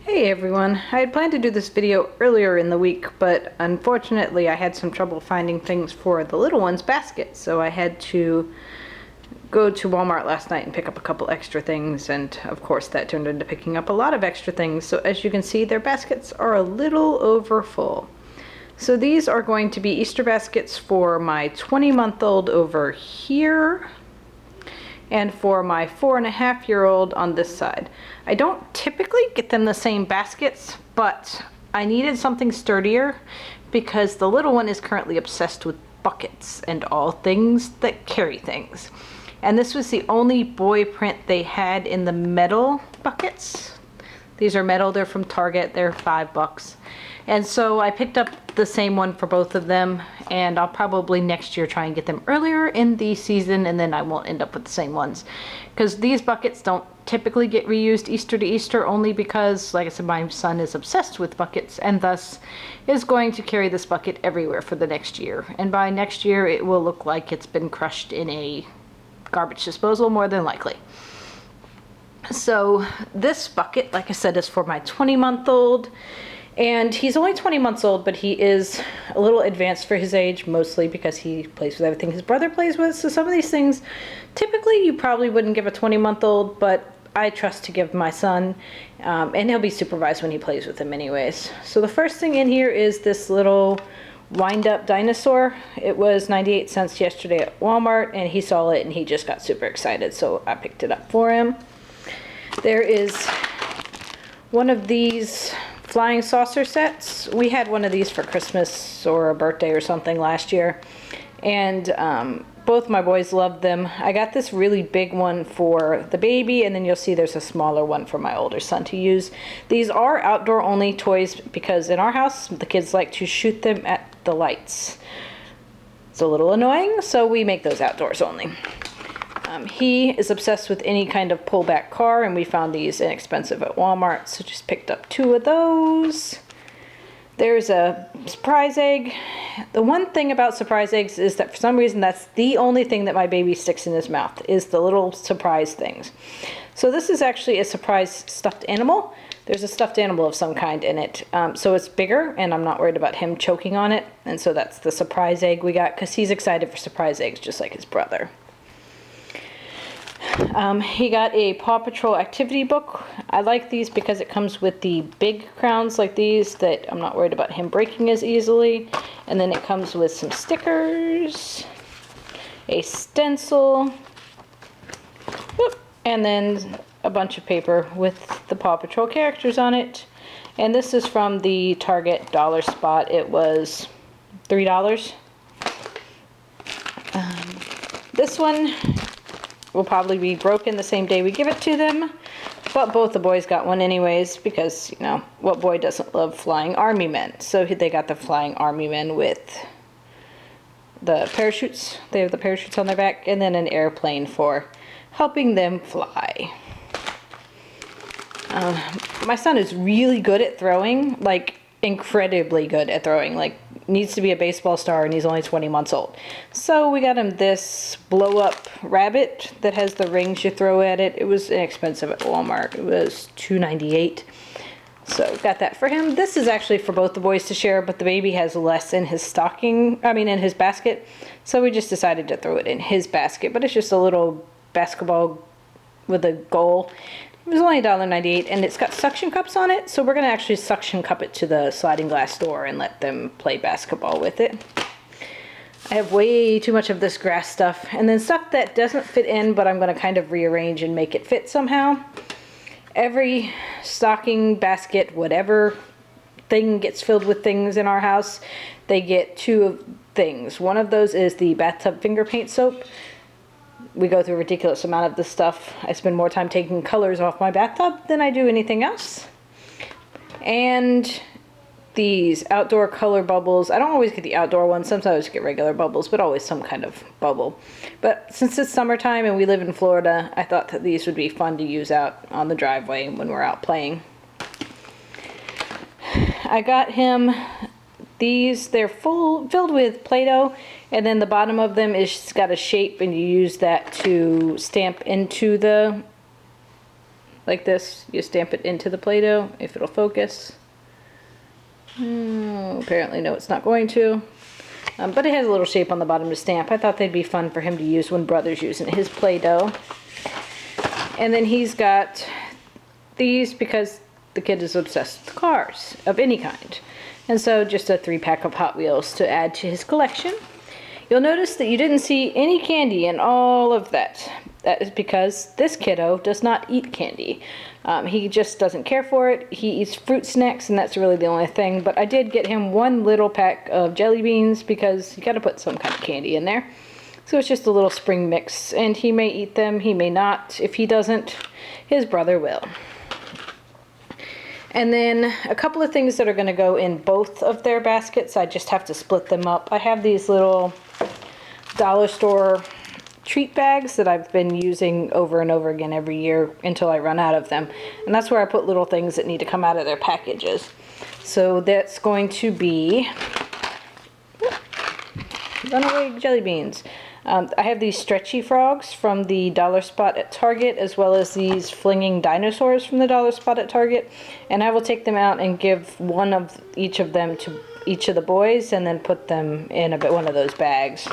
Hey everyone, I had planned to do this video earlier in the week, but unfortunately I had some trouble finding things for the little one's basket, so I had to go to Walmart last night and pick up a couple extra things, and of course that turned into picking up a lot of extra things. So as you can see, their baskets are a little over full. So these are going to be Easter baskets for my 20-month-old over here, and for my 4.5-year-old on this side. I don't typically get them the same baskets, but I needed something sturdier because the little one is currently obsessed with buckets and all things that carry things. And this was the only boy print they had in the metal buckets. These are metal, they're from Target, they're $5. And so I picked up the same one for both of them, and I'll probably next year try and get them earlier in the season, and then I won't end up with the same ones. Because these buckets don't typically get reused Easter to Easter, only because, like I said, my son is obsessed with buckets, and thus is going to carry this bucket everywhere for the next year. And by next year, it will look like it's been crushed in a garbage disposal, more than likely. So this bucket, like I said, is for my 20-month-old. And he's only 20 months old, but he is a little advanced for his age, mostly because he plays with everything his brother plays with. So some of these things, typically you probably wouldn't give a 20-month-old, but I trust to give my son, and he'll be supervised when he plays with them anyways. So the first thing in here is this little wind-up dinosaur. It was 98 cents yesterday at Walmart, and he saw it and he just got super excited, so I picked it up for him. There is one of these flying saucer sets. We had one of these for Christmas or a birthday or something last year, and both my boys loved them. I got this really big one for the baby, and then you'll see there's a smaller one for my older son to use. These are outdoor only toys because in our house the kids like to shoot them at the lights. It's a little annoying, so we make those outdoors only. He is obsessed with any kind of pullback car, and we found these inexpensive at Walmart, so just picked up 2 of those. There's a surprise egg. The one thing about surprise eggs is that for some reason that's the only thing that my baby sticks in his mouth, is the little surprise things. So this is actually a surprise stuffed animal. There's a stuffed animal of some kind in it. So it's bigger, and I'm not worried about him choking on it. And so that's the surprise egg we got, because he's excited for surprise eggs just like his brother. He got a Paw Patrol activity book. I like these because it comes with the big crowns like these that I'm not worried about him breaking as easily. And then it comes with some stickers, a stencil, and then a bunch of paper with the Paw Patrol characters on it. And this is from the Target dollar spot. It was $3. This one will probably be broken the same day we give it to them, but both the boys got one anyways because, you know, what boy doesn't love flying army men? So they got the flying army men with the parachutes. They have the parachutes on their back, and then an airplane for helping them fly. My son is really good at throwing, like incredibly good at throwing, like needs to be a baseball star, and he's only 20 months old. So we got him this blow up rabbit that has the rings you throw at it. It was inexpensive at Walmart. It was $2.98. So got that for him. This is actually for both the boys to share, but the baby has less in his in his basket. So we just decided to throw it in his basket, but it's just a little basketball with a goal. It was only $1.98, and it's got suction cups on it, so we're going to actually suction cup it to the sliding glass door and let them play basketball with it. I have way too much of this grass stuff, and then stuff that doesn't fit in, but I'm going to kind of rearrange and make it fit somehow. Every stocking, basket, whatever thing gets filled with things in our house, they get 2 things. One of those is the bathtub finger paint soap. We go through a ridiculous amount of this stuff. I spend more time taking colors off my bathtub than I do anything else. And these outdoor color bubbles. I don't always get the outdoor ones. Sometimes I get regular bubbles, but always some kind of bubble. But since it's summertime and we live in Florida, I thought that these would be fun to use out on the driveway when we're out playing. I got him these. They're filled with Play-Doh, and then the bottom of them is got a shape, and you use that to stamp into the like this. You stamp it into the Play-Doh if it'll focus. Apparently no, it's not going to. But it has a little shape on the bottom to stamp. I thought they'd be fun for him to use when Brother's using his Play-Doh. And then he's got these because the kid is obsessed with cars of any kind. And so just a 3-pack of Hot Wheels to add to his collection. You'll notice that you didn't see any candy in all of that. That is because this kiddo does not eat candy. He just doesn't care for it. He eats fruit snacks, and that's really the only thing. But I did get him 1 little pack of jelly beans because you got to put some kind of candy in there. So it's just a little spring mix, and he may eat them, he may not. If he doesn't, his brother will. And then a couple of things that are going to go in both of their baskets. I just have to split them up. I have these little dollar store treat bags that I've been using over and over again every year until I run out of them. And that's where I put little things that need to come out of their packages. So that's going to be runaway jelly beans. I have these stretchy frogs from the Dollar Spot at Target, as well as these flinging dinosaurs from the Dollar Spot at Target. And I will take them out and give one of each of them to each of the boys, and then put them in one of those bags.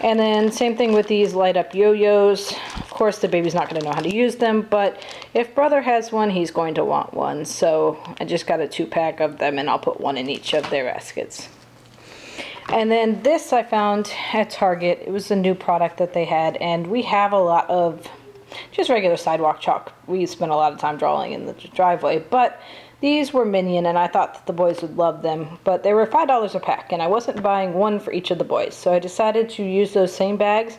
And then same thing with these light up yo-yos. Of course the baby's not going to know how to use them, but if Brother has one, he's going to want one. So I just got a 2-pack of them, and I'll put one in each of their baskets. And then this I found at Target. It was a new product that they had, and we have a lot of just regular sidewalk chalk. We spent a lot of time drawing in the driveway, but these were Minion, and I thought that the boys would love them. But they were $5 a pack, and I wasn't buying one for each of the boys. So I decided to use those same bags,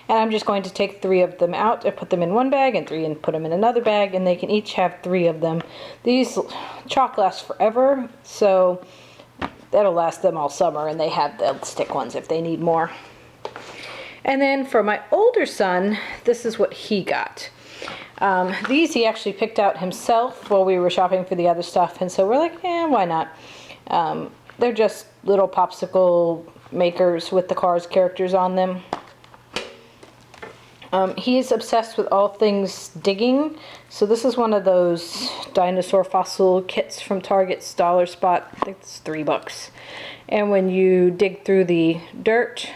and I'm just going to take 3 of them out and put them in one bag, and 3 and put them in another bag, and they can each have 3 of them. These chalk lasts forever, so that'll last them all summer, and they have the stick ones if they need more. And then for my older son, this is what he got. These he actually picked out himself while we were shopping for the other stuff, and so we're like, why not? They're just little popsicle makers with the Cars characters on them. He's obsessed with all things digging, so this is one of those dinosaur fossil kits from Target's Dollar Spot. I think it's $3. And when you dig through the dirt,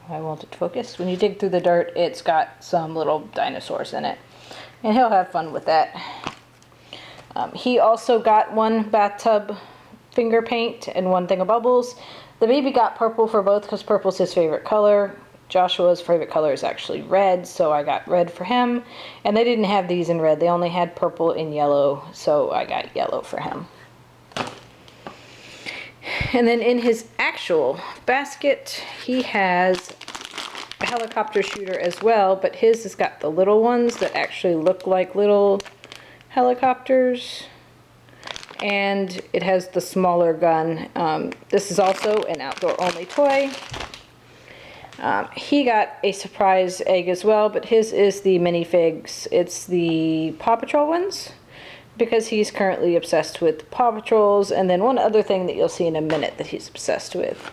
I want it to focus. When you dig through the dirt, it's got some little dinosaurs in it, and he'll have fun with that. He also got 1 bathtub finger paint and 1 thing of bubbles. The baby got purple for both because purple's his favorite color. Joshua's favorite color is actually red, so I got red for him. And they didn't have these in red. They only had purple and yellow, so I got yellow for him. And then in his actual basket, he has a helicopter shooter as well, but his has got the little ones that actually look like little helicopters. And it has the smaller gun. This is also an outdoor-only toy. He got a surprise egg as well, but his is the minifigs. It's the Paw Patrol ones, because he's currently obsessed with Paw Patrols. And then one other thing that you'll see in a minute that he's obsessed with.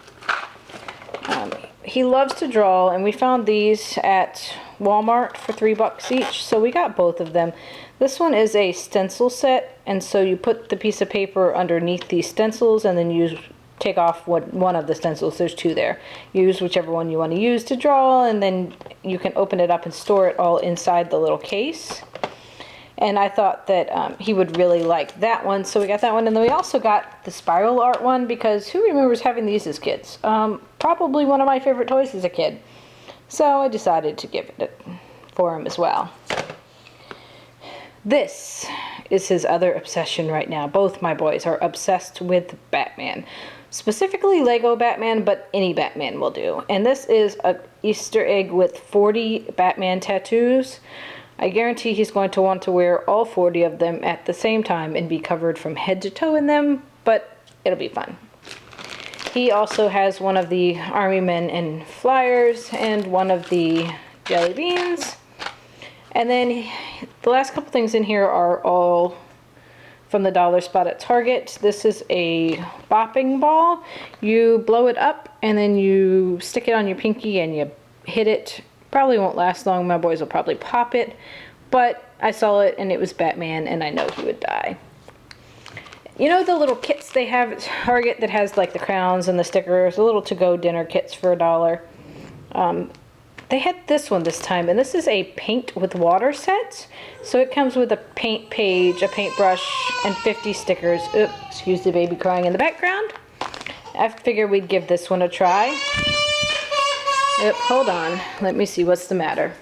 He loves to draw, and we found these at Walmart for $3 each, so we got both of them. This one is a stencil set, and so you put the piece of paper underneath these stencils, and then you take off one of the stencils. There's 2 there. Use whichever one you want to use to draw, and then you can open it up and store it all inside the little case. And I thought that he would really like that one, so we got that one. And then we also got the spiral art one, because who remembers having these as kids? Probably one of my favorite toys as a kid. So I decided to give it for him as well. This is his other obsession right now. Both my boys are obsessed with Batman. Specifically Lego Batman, but any Batman will do. And this is an Easter egg with 40 Batman tattoos. I guarantee he's going to want to wear all 40 of them at the same time and be covered from head to toe in them, but it'll be fun. He also has one of the Army Men and Flyers and one of the jelly beans. And then the last couple things in here are all from the Dollar Spot at Target. This is a bopping ball. You blow it up and then you stick it on your pinky and you hit it Probably won't last long. My boys will probably pop it. But I saw it and it was Batman and I know he would die. You know the little kits they have at Target that has like the crowns and the stickers, the little to-go dinner kits for $1. They had this one this time, and this is a paint with water set. So it comes with a paint page, a paintbrush, and 50 stickers. Oops, excuse the baby crying in the background. I figured we'd give this one a try. Yep, hold on. Let me see what's the matter.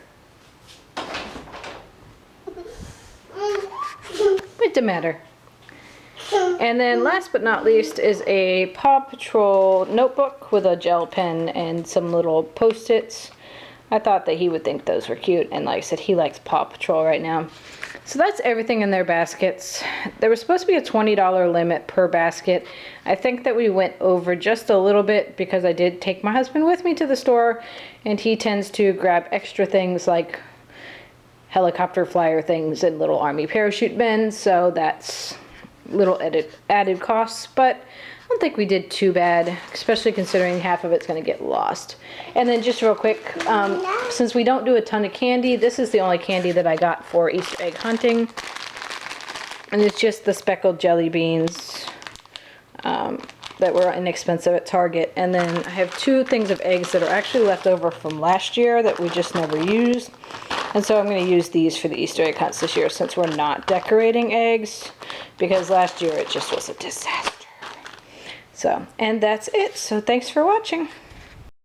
What's the matter? And then last but not least is a Paw Patrol notebook with a gel pen and some little post-its. I thought that he would think those were cute, and like I said, he likes Paw Patrol right now. So that's everything in their baskets. There was supposed to be a $20 limit per basket. I think that we went over just a little bit because I did take my husband with me to the store, and he tends to grab extra things like helicopter flyer things and little army parachute bins, so that's little added costs, but I don't think we did too bad, especially considering half of it's going to get lost. And then just real quick, since we don't do a ton of candy, this is the only candy that I got for Easter egg hunting. And it's just the speckled jelly beans that were inexpensive at Target. And then I have 2 things of eggs that are actually left over from last year that we just never used. And so I'm going to use these for the Easter egg hunts this year since we're not decorating eggs, because last year it just was a disaster. So, and that's it. So thanks for watching.